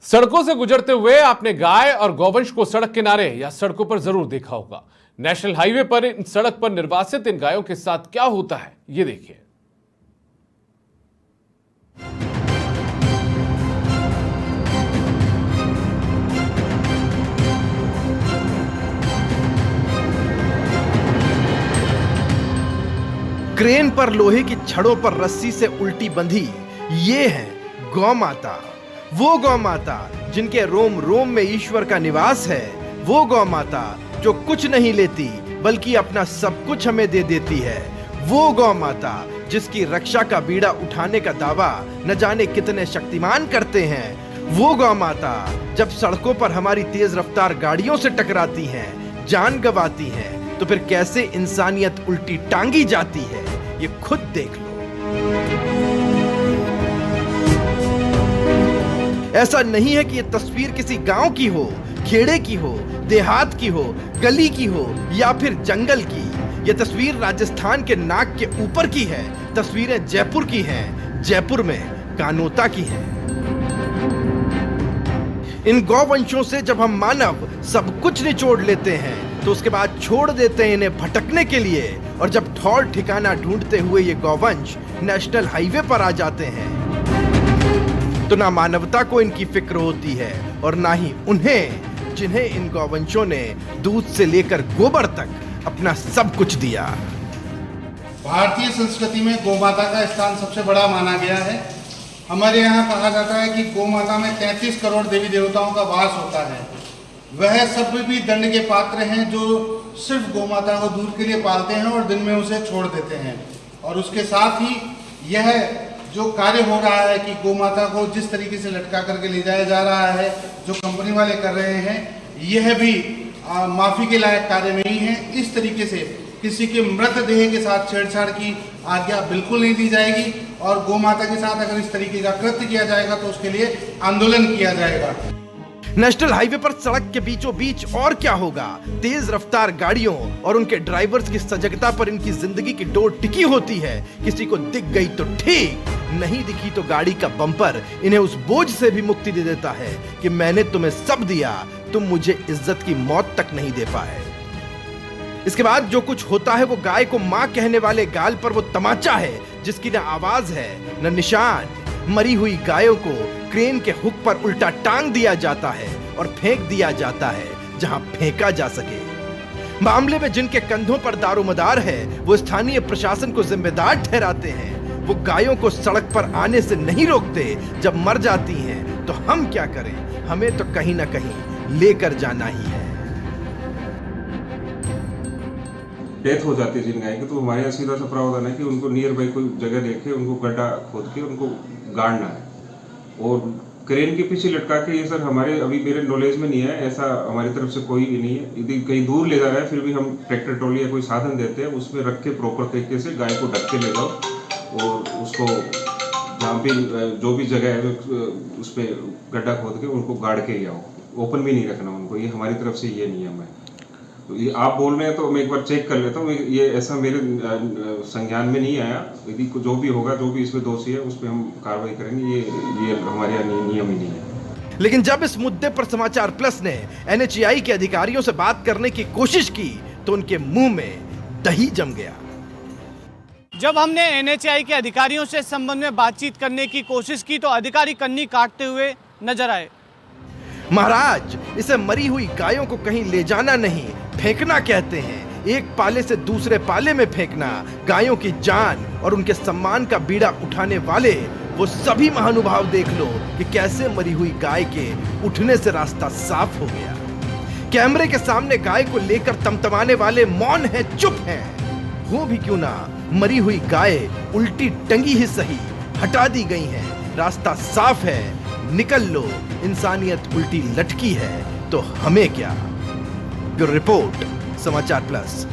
सड़कों से गुजरते हुए आपने गाय और गौवंश को सड़क किनारे या सड़कों पर जरूर देखा होगा। नेशनल हाईवे पर इन सड़क पर निर्वासित इन गायों के साथ क्या होता है, ये देखिए। क्रेन पर लोहे की छड़ों पर रस्सी से उल्टी बंधी ये है गौ माता। वो गौ माता जिनके रोम रोम में ईश्वर का निवास है। वो गौ माता जो कुछ नहीं लेती बल्कि अपना सब कुछ हमें दे देती है। वो गौ माता जिसकी रक्षा का बीड़ा उठाने का दावा न जाने कितने शक्तिमान करते हैं। वो गौ माता जब सड़कों पर हमारी तेज रफ्तार गाड़ियों से टकराती हैं, जान गंवाती हैं, तो फिर कैसे इंसानियत उल्टी टांगी जाती है, ये खुद देख लो। ऐसा नहीं है कि ये तस्वीर किसी गांव की हो, खेड़े की हो, देहात की हो, गली की हो या फिर जंगल की। ये तस्वीर राजस्थान के नाक के ऊपर की है। तस्वीरें जयपुर की हैं, जयपुर में कानोता की हैं। इन गौवंशों से जब हम मानव सब कुछ निचोड़ लेते हैं तो उसके बाद छोड़ देते हैं इन्हें भटकने के लिए, और जब ठौर ठिकाना ढूंढते हुए ये गौवंश नेशनल हाईवे पर आ जाते हैं तो ना मानवता को इनकी फिक्र होती है और ना ही उन्हें जिन्हें इन गौवंशों ने दूध से लेकर गोबर तक अपना सब कुछ दिया। भारतीय संस्कृति में गौमाता का स्थान सबसे बड़ा माना गया है। हमारे यहाँ कहा जाता है कि गौमाता में 33 करोड़ देवी देवताओं का वास होता है। वह सब भी दंड के पात्र हैं जो सिर्फ गौमाता को दूध के लिए पालते हैं और दिन में उसे छोड़ देते हैं। और उसके साथ ही यह जो कार्य हो रहा है कि गौमाता को जिस तरीके से लटका करके ले जाया जा रहा है, जो कंपनी वाले कर रहे हैं, यह भी माफी के लायक कार्य नहीं है। इस तरीके से किसी के मृतदेह के साथ छेड़छाड़ की आज्ञा बिल्कुल नहीं दी जाएगी और गौमाता के साथ अगर इस तरीके का कृत्य किया जाएगा तो उसके लिए आंदोलन किया जाएगा। नेशनल हाईवे पर सड़क के बीचों बीच और क्या होगा, तेज रफ्तार गाड़ियों और उनके ड्राइवर्स की सजगता पर इनकी जिंदगी की डोर टिकी होती है। किसी को दिख गई तो ठीक, नहीं दिखी तो गाड़ी का बम्पर इन्हें उस बोझ से भी मुक्ति दे देता है कि मैंने तुम्हें सब दिया, तुम मुझे इज्जत की मौत तक नहीं दे पाए। इसके बाद जो कुछ होता है वो गाय को मां कहने वाले गाल पर वो तमाचा है जिसकी न आवाज है न निशान। मरी हुई गायों को क्रेन के हुक पर उल्टा टांग दिया जाता है और फेंक दिया जाता है जहां फेंका जा सके। मामले में जिनके कंधों पर दारोमदार है वो स्थानीय प्रशासन को जिम्मेदार ठहराते हैं। वो गायों को सड़क पर आने से नहीं रोकते, जब मर जाती हैं तो हम क्या करें, हमें तो कहीं ना कहीं लेकर जाना ही है। डेथ हो जाती है जिन गाय की, तो हमारे यहाँ सीधा सा प्रावधान है कि उनको नियर बाई कोई जगह देखे, उनको गड्ढा खोद के उनको गाड़ना है और क्रेन के पीछे लटका के। ये सर हमारे अभी मेरे नॉलेज में नहीं है, ऐसा हमारी तरफ से कोई भी नहीं है। यदि कहीं दूर ले जा रहा है फिर भी हम ट्रैक्टर ट्रॉली या कोई साधन देते हैं, उसमें रख के प्रॉपर तरीके से गाय को ढक के ले जाओ और उसको जहाँ पे जो भी जगह है उस पर गड्ढा खोद के उनको गाड़ के ले आओ। ओपन भी नहीं रखना उनको, ये हमारी तरफ से ये नियम है। तो ये आप बोल रहे हैं तो मैं एक बार चेक कर लेता हूँ, ये ऐसा मेरे संज्ञान में नहीं आया। यदि जो भी होगा, जो भी इसमें दोषी है उस पर हम कार्रवाई करेंगे। ये हमारे यहाँ नियम ही नहीं है। लेकिन जब इस मुद्दे पर समाचार प्लस ने एनएचएआई के अधिकारियों से बात करने की कोशिश की तो उनके मुंह में दही जम गया। जब हमने एनएचएआई के अधिकारियों से इस संबंध में बातचीत करने की कोशिश की तो अधिकारी कन्नी काटते हुए नजर आए। महाराज, इसे मरी हुई गायों को कहीं ले जाना नहीं, फेंकना कहते हैं। एक पाले से दूसरे पाले में फेंकना। गायों की जान और उनके सम्मान का बीड़ा उठाने वाले वो सभी महानुभाव देख लो कि कैसे मरी हुई गाय के उठने से रास्ता साफ हो गया। कैमरे के सामने गाय को लेकर तमतमाने वाले मौन है, चुप हैं। हो भी क्यों ना, मरी हुई गाय उल्टी टंगी ही सही, हटा दी गई हैं, रास्ता साफ है, निकल लो। इंसानियत उल्टी लटकी है तो हमें क्या। ब्यूरो रिपोर्ट, समाचार प्लस।